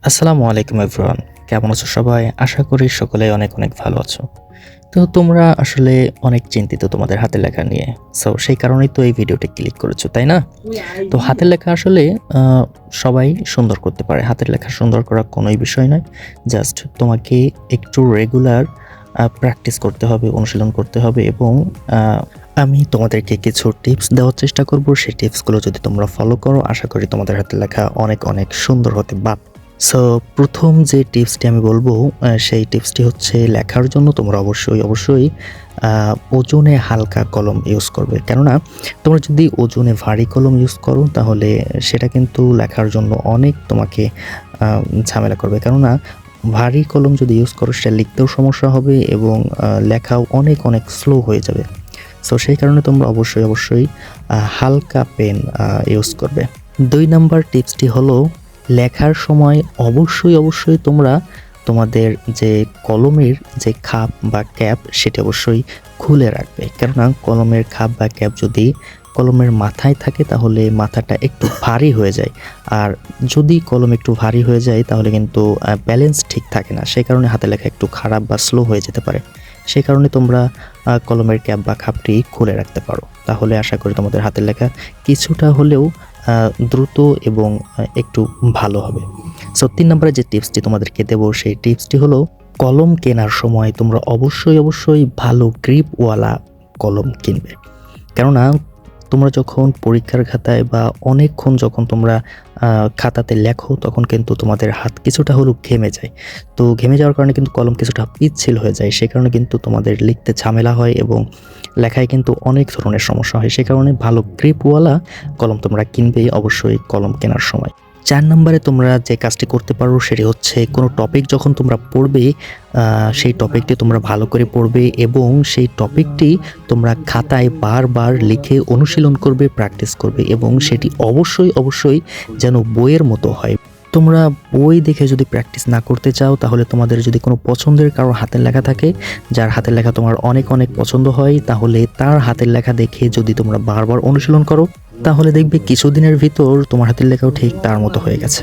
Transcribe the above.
আসসালামু আলাইকুম এভরিওয়ান। কেমন আছো সবাই? আশা করি সকলেই অনেক অনেক ভালো আছো। তো তোমরা আসলে অনেক চিন্তিত তোমাদের হাতের লেখা নিয়ে। সো সেই কারণেই তো এই ভিডিওটি ক্লিক করেছো, তাই না? তো হাতের লেখা আসলে আ সবাই সুন্দর করতে পারে। হাতের লেখা সুন্দর করা কোনোই বিষয় নয়। জাস্ট তোমাকে একটু রেগুলার প্র্যাকটিস করতে হবে, অনুশীলন করতে হবে এবং আ আমি তোমাদেরকে কিছু টিপস দেওয়ার চেষ্টা করব। সেই টিপসগুলো যদি তোমরা ফলো করো, আশা করি তোমাদের হাতের লেখা অনেক অনেক সুন্দর হতে বাধ্য। সো ১ম যে টিপসটি আমি বলব সেই টিপসটি হচ্ছে লেখার জন্য তোমরা অবশ্যই আ ওজনে হালকা কলম ইউজ করবে। কেননা তোমরা যদি ওজনে ভারী কলম ইউজ করো তাহলে সেটা কিন্তু লেখার জন্য অনেক তোমাকে আ ঝামেলা করবে। কেননা ভারী কলম যদি ইউজ করো সেটা লিখতেও সমস্যা হবে এবং লেখাও অনেক অনেক স্লো হয়ে যাবে। সো সেই কারণে তোমরা অবশ্যই হালকা পেন ইউজ করবে। ২ নাম্বার টিপসটি হলো লেখার সময় অবশ্যই তোমরা তোমাদের যে কলমের যে খাপ বা ক্যাপ সেটি অবশ্যই খুলে রাখবে। কেননা কলমের খাপ বা ক্যাপ যদি কলমের মাথায় থাকে তাহলে মাথাটা একটু ভারী হয়ে যায়। আর যদি কলম একটু ভারী হয়ে যায় তাহলে কিন্তু ব্যালেন্স ঠিক থাকে না। সেই কারণে হাতের লেখা একটু খারাপ বা স্লো হয়ে যেতে পারে। সেই কারণে তোমরা কলমের ক্যাপ বা খাপটি খুলে রাখতে পারো। তাহলে আশা করি তোমাদের হাতের লেখা কিছুটা হলেও দ্রুত এবং একটু ভালো হবে। সো ৩ নম্বরে যে টিপসটি তোমাদেরকে দেব সেই টিপসটি হলো কলম কেনার সময় তোমরা অবশ্যই ভালো গ্রিপওয়ালা কলম কিনবে। কেননা তোমরা যখন পরীক্ষার খাতায় বা অনেকক্ষণ যখন তোমরা খাতাতে লেখো তখন কিন্তু তোমাদের হাত কিছুটা হলেও ঘেমে যায়। তো ঘেমে যাওয়ার কারণে কিন্তু কলম কিছুটা পিচ্ছিল হয়ে যায়। সে কারণে কিন্তু তোমাদের লিখতে ঝামেলা হয় এবং লেখায় কিন্তু অনেক ধরনের সমস্যা হয়। সে কারণে ভালো গ্রিপওয়ালা কলম তোমরা কিনবেই অবশ্যই কলম কেনার সময়। ৪ নম্বরে তোমরা যে কাজটি করতে পারো সেটি হচ্ছে কোনো টপিক যখন তোমরা পড়বে সেই টপিকটি তোমরা ভালো করে পড়বে এবং সেই টপিকটি তোমরা খাতায় বারবার লিখে অনুশীলন করবে, প্র্যাকটিস করবে এবং সেটি অবশ্যই যেন বইয়ের মতো হয়। তোমরা বই দেখে যদি প্র্যাকটিস না করতে চাও তাহলে তোমাদের যদি কোনো পছন্দের কারো হাতের লেখা থাকে, যার হাতের লেখা তোমার অনেক পছন্দ হয় তাহলে তার হাতের লেখা দেখে যদি তোমরা বারবার অনুশীলন করো তাহলে দেখবে কিছুদিনের ভিতর তোমার হাতের লেখাও ঠিক তার মতো হয়ে গেছে।